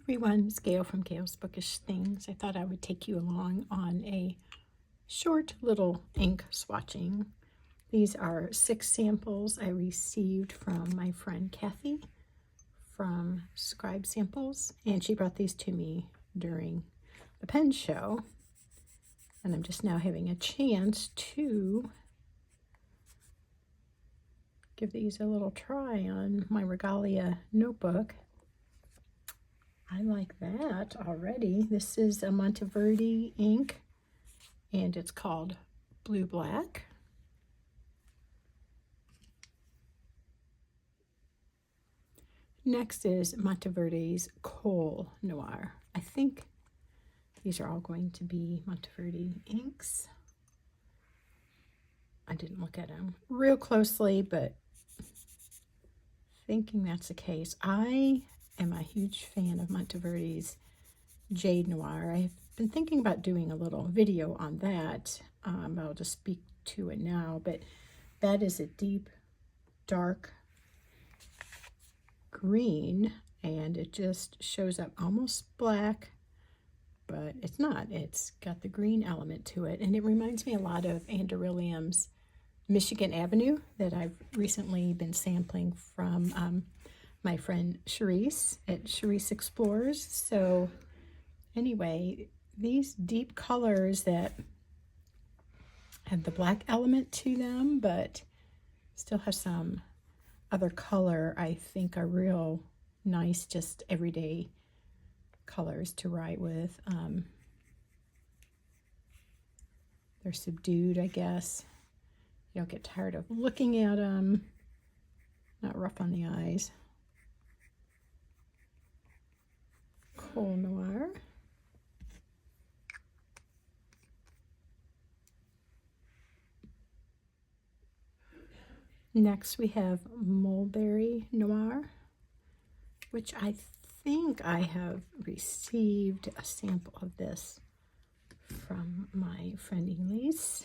Everyone, it's Gail from Gail's Bookish Things. I thought I would take you along on a short little ink swatching. These are 6 samples I received from my friend Kathy from Scribe Samples, and she brought these to me during the pen show, and I'm just now having a chance to give these a little try on my Regalia notebook. I like that already. This is a Mulberry ink, and it's called Blue Black. Next is Mulberry's Coal Noir. I think these are all going to be Mulberry inks. I didn't look at them real closely, but thinking that's the case. I am a huge fan of Mulberry's Jade Noir. I've been thinking about doing a little video on that. I'll just speak to it now, but that is a deep, dark green, and it just shows up almost black, but it's not. It's got the green element to it, and it reminds me a lot of Anderillium's Michigan Avenue that I've recently been sampling from my friend Charisse at Charisse Explores. So anyway, these deep colors that have the black element to them, but still have some other color, I think are real nice, just everyday colors to write with. They're subdued, I guess. You don't get tired of looking at them. Not rough on the eyes. Coal Noir. Next we have Mulberry Noir, which I think I have received a sample of this from my friend Elise.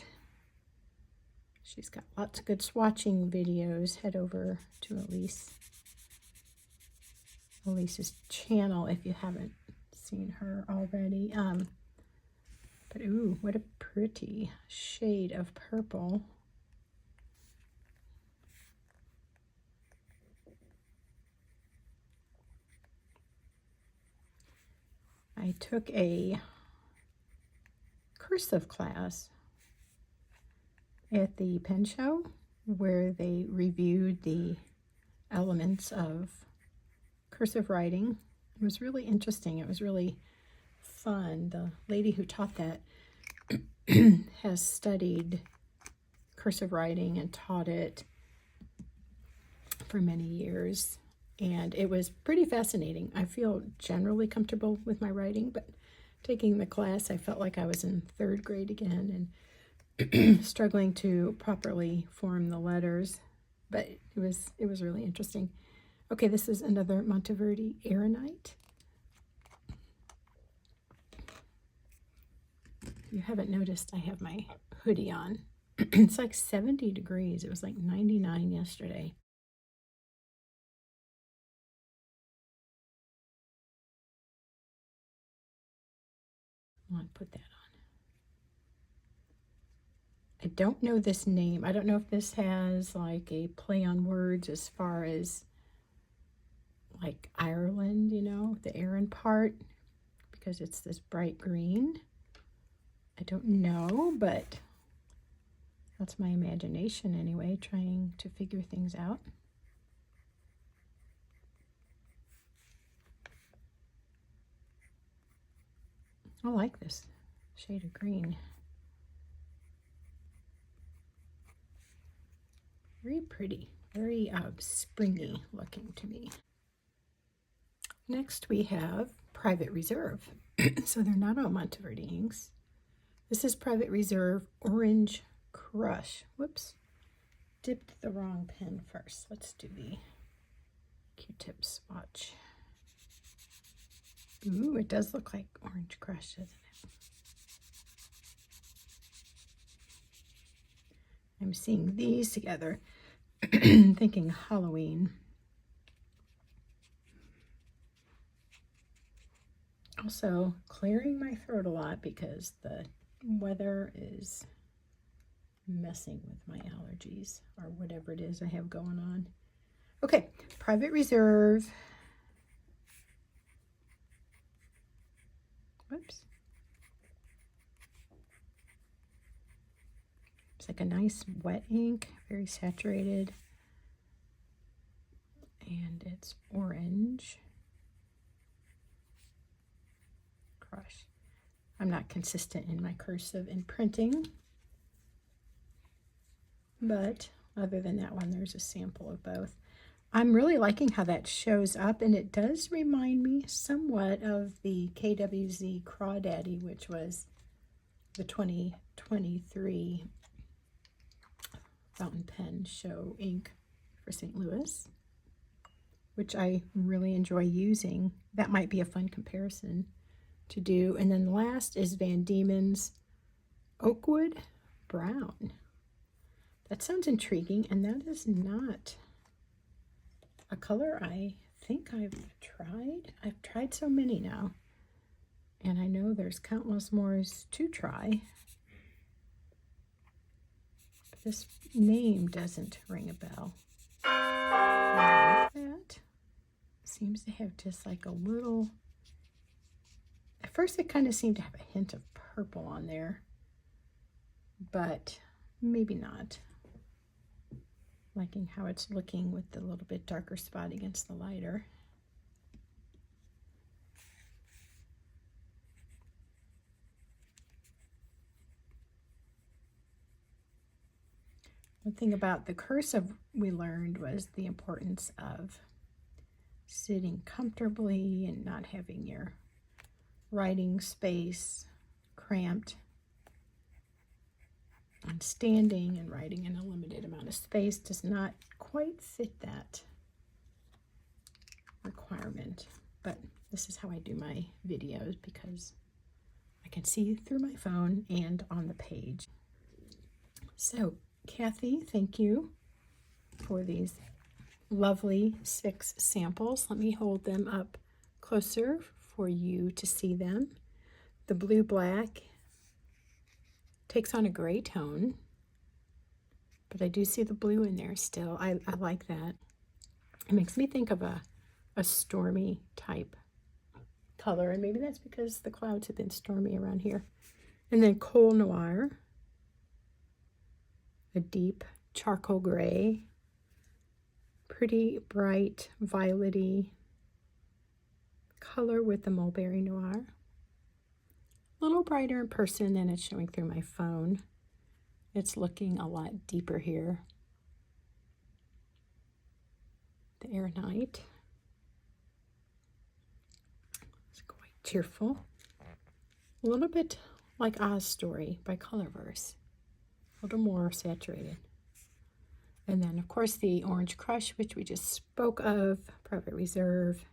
She's got lots of good swatching videos. Head over to Elise's channel if you haven't seen her already. But ooh, what a pretty shade of purple. I took a cursive class at the pen show where they reviewed the elements of cursive writing. It was really interesting. It was really fun. The lady who taught that has studied cursive writing and taught it for many years, and it was pretty fascinating. I feel generally comfortable with my writing, but taking the class, I felt like I was in 3rd grade again and struggling to properly form the letters, but it was really interesting. Okay, this is another Mulberry Aeronite. If you haven't noticed, I have my hoodie on. It's like 70 degrees. It was like 99 yesterday. I want to put that on. I don't know this name. I don't know if this has like a play on words as far as like Ireland, you know, the Aran part, because it's this bright green. I don't know, but that's my imagination anyway, trying to figure things out. I like this shade of green. Very pretty, very springy looking to me. Next we have Private Reserve. So they're not all Mulberry inks. This is Private Reserve Orange Crush. Whoops, dipped the wrong pen first. Let's do the Q-tip swatch. Ooh, it does look like Orange Crush, doesn't it? I'm seeing these together, thinking Halloween. Also clearing my throat a lot because the weather is messing with my allergies or whatever it is I have going on. Okay, Private Reserve. Whoops. It's like a nice wet ink, very saturated. And it's orange. Crush. I'm not consistent in my cursive and printing. But other than that one, there's a sample of both. I'm really liking how that shows up, and it does remind me somewhat of the KWZ Crawdaddy, which was the 2023 fountain pen show ink for St. Louis, which I really enjoy using. That might be a fun comparison to do. And then last is Van Diemen's Oakwood Brown. That sounds intriguing, and that is not a color I think I've tried. I've tried so many now, and I know there's countless more to try. But this name doesn't ring a bell. I like that. Seems to have just like a little, at first it kind of seemed to have a hint of purple on there, but maybe not. Liking how it's looking with the little bit darker spot against the lighter. One thing about the cursive we learned was the importance of sitting comfortably and not having your writing space cramped. And standing and writing in a limited amount of space does not quite fit that requirement. But this is how I do my videos because I can see through my phone and on the page. So, Kathy, thank you for these lovely 6 samples. Let me hold them up closer for you to see them. The blue-black takes on a gray tone, but I do see the blue in there still. I like that. It makes me think of a stormy type color, and maybe that's because the clouds have been stormy around here. And then Coal Noir, a deep charcoal gray, pretty bright violety color with the Mulberry Noir. A little brighter in person than it's showing through my phone. It's looking a lot deeper here. The Air Night. It's quite cheerful. A little bit like Oz Story by Colorverse. A little more saturated. And then, of course, the Orange Crush, which we just spoke of, Private Reserve,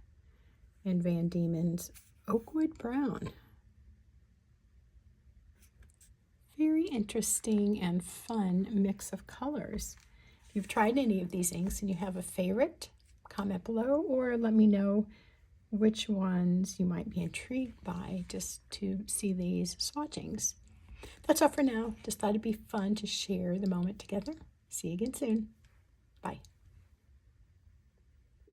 and Van Diemen's Oakwood Brown. Very interesting and fun mix of colors. If you've tried any of these inks and you have a favorite, comment below or let me know which ones you might be intrigued by just to see these swatchings. That's all for now. Just thought it'd be fun to share the moment together. See you again soon. Bye.